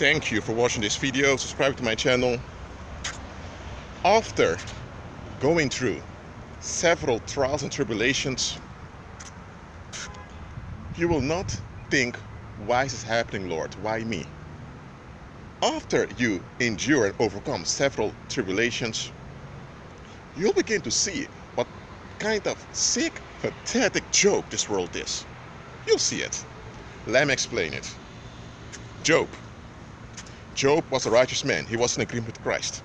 Thank you for watching this video. Subscribe to my channel. After going through several trials and tribulations, you will not think, why is this happening, Lord? Why me? After you endure and overcome several tribulations, you'll begin to see what kind of sick, pathetic joke this world is. You'll see it. Let me explain it. Job was a righteous man. He was in agreement with Christ.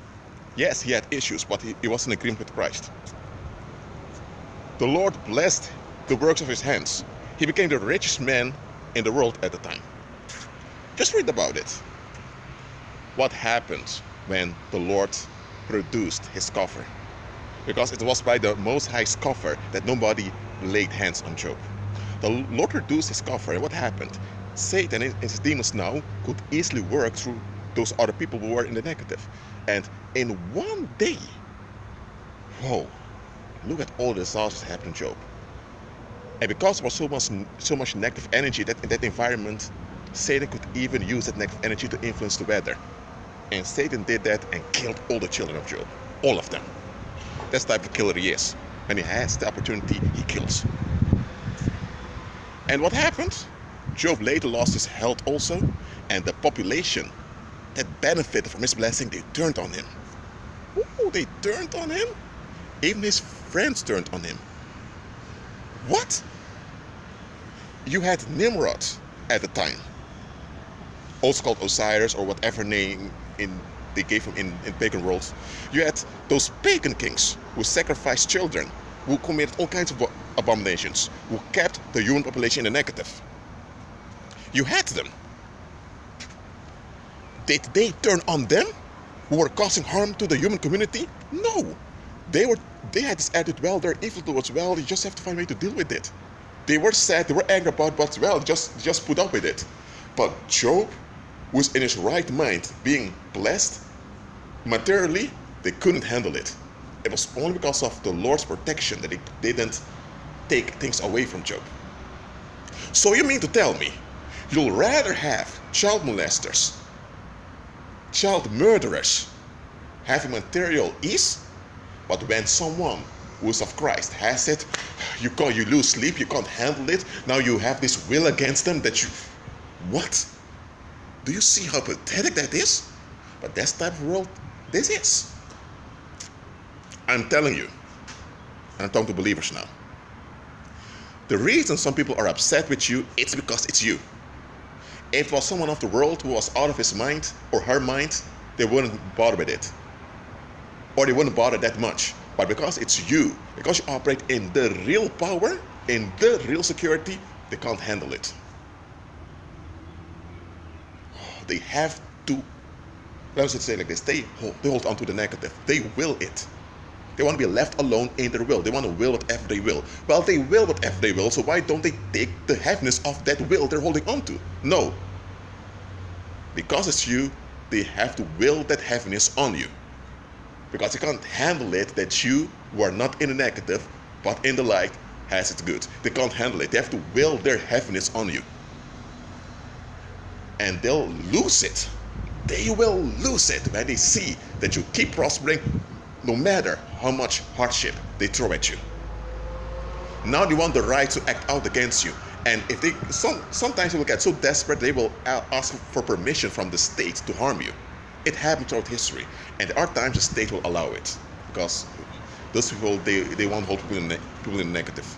Yes, he had issues, but he was in agreement with Christ. The Lord blessed the works of his hands. He became the richest man in the world at the time. Just read about it. What happened when the Lord produced his coffer? Because it was by the Most High's coffer that nobody laid hands on Job. The Lord produced his coffer, and what happened? Satan and his demons now could easily work through those other people who were in the negative. And in one day, whoa, look at all the disasters that happened to Job. And because there was so much negative energy in that environment, Satan could even use that negative energy to influence the weather. And Satan did that and killed all the children of Job. All of them. That's the type of killer he is. When he has the opportunity, he kills. And what happened? Job later lost his health also, and the population that benefited from his blessing, they turned on him. Ooh, they turned on him? Even his friends turned on him. What? You had Nimrod at the time, also called Osiris or whatever name they gave him in pagan worlds. You had those pagan kings who sacrificed children, who committed all kinds of abominations, who kept the human population in the negative. You had them. Did they turn on them who were causing harm to the human community? No. They had this attitude, well, they're evil towards, well, you just have to find a way to deal with it. They were sad, they were angry about, but well, just put up with it. But Job, who was in his right mind, being blessed, materially, they couldn't handle it. It was only because of the Lord's protection that they didn't take things away from Job. So you mean to tell me, you'll rather have child molesters, child murderers, having material ease, but when someone who is of Christ has it, you lose sleep, you can't handle it, now you have this will against them that you... What? Do you see how pathetic that is? But that's the type of world this is. I'm telling you, and I'm talking to believers now, the reason some people are upset with you, it's because it's you. If it was someone of the world who was out of his mind or her mind, they wouldn't bother with it. Or they wouldn't bother that much. But because it's you, because you operate in the real power, in the real security, they can't handle it. They have to, let us say like this, they hold on to the negative. They will it. They want to be left alone in their will. They want to will whatever they will. Well, they will whatever they will, so why don't they take the heaviness of that will they're holding on to? No. Because it's you, they have to will that heaviness on you. Because they can't handle it that you, who are not in the negative, but in the light, has it good. They can't handle it. They have to will their heaviness on you. And they'll lose it. They will lose it when they see that you keep prospering, no matter how much hardship they throw at you. Now they want the right to act out against you. And if they sometimes they will get so desperate, they will ask for permission from the state to harm you. It happened throughout history. And there are times the state will allow it. Because those people, they want to hold people in the negative.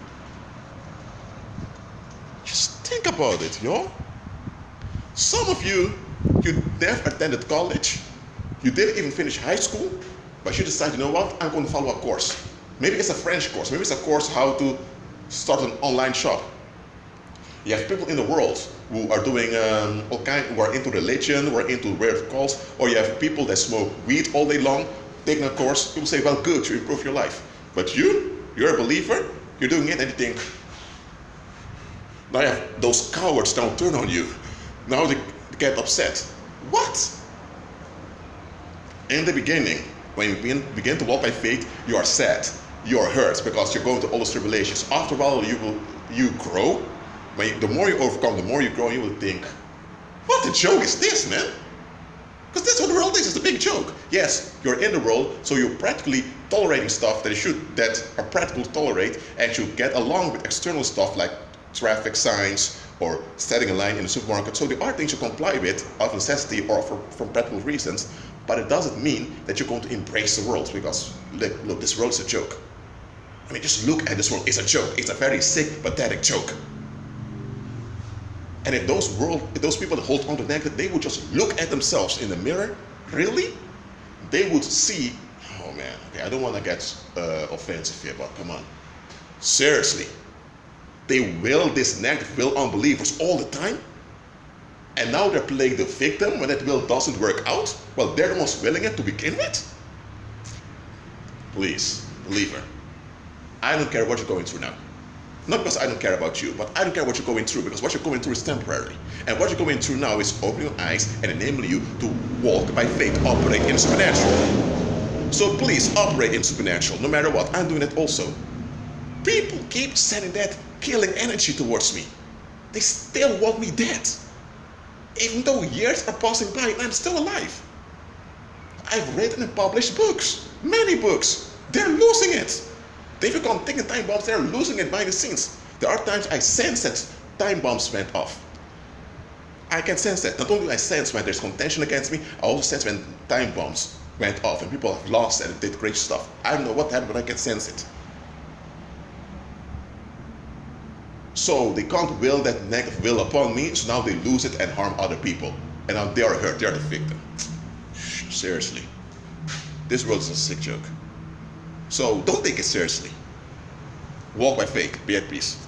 Just think about it, yo. Some of you never attended college. You didn't even finish high school. But you decide, you know what, I'm going to follow a course. Maybe it's a French course. Maybe it's a course how to start an online shop. You have people in the world who are doing who are into religion, who are into weird cults, or you have people that smoke weed all day long, taking a course. People say, well, good, you improve your life. But you're a believer, you're doing it and you think, now you have those cowards now turn on you. Now they get upset. What? In the beginning, when you begin to walk by faith, you are sad, you are hurt because you're going through all those tribulations. After a while, you grow. The more you overcome, the more you grow, you will think, what a joke is this, man? all this is a big joke. Yes, you're in the world, so you're practically tolerating stuff that are practical to tolerate, and you get along with external stuff like traffic signs or standing in line in the supermarket. So there are things you comply with out of necessity or for practical reasons, but it doesn't mean that you're going to embrace the world because, look, this world is a joke. I mean, just look at this world. It's a joke. It's a very sick, pathetic joke. And if those people that hold on to negative, they would just look at themselves in the mirror, really, they would see, oh man, okay, I don't want to get offensive here, but come on. Seriously, they will this negative will unbelievers all the time, and now they're playing the victim when that will doesn't work out. Well, they're the ones willing it to begin with. Please, believer, I don't care what you're going through now. Not because I don't care about you, but I don't care what you're going through, because what you're going through is temporary. And what you're going through now is opening your eyes and enabling you to walk by faith, operate in supernatural. So please operate in supernatural, no matter what. I'm doing it also. People keep sending that killing energy towards me. They still want me dead. Even though years are passing by and I'm still alive. I've written and published books, many books. They're losing it. They become ticking time bombs, they're losing it behind the scenes. There are times I sense that time bombs went off. I can sense that. Not only do I sense when there's contention against me, I also sense when time bombs went off and people have lost and did great stuff. I don't know what happened, but I can sense it. So they can't will that negative will upon me, so now they lose it and harm other people. And now they are hurt, they are the victim. Seriously. This world is a sick joke. So don't take it seriously. Walk by faith. Be at peace.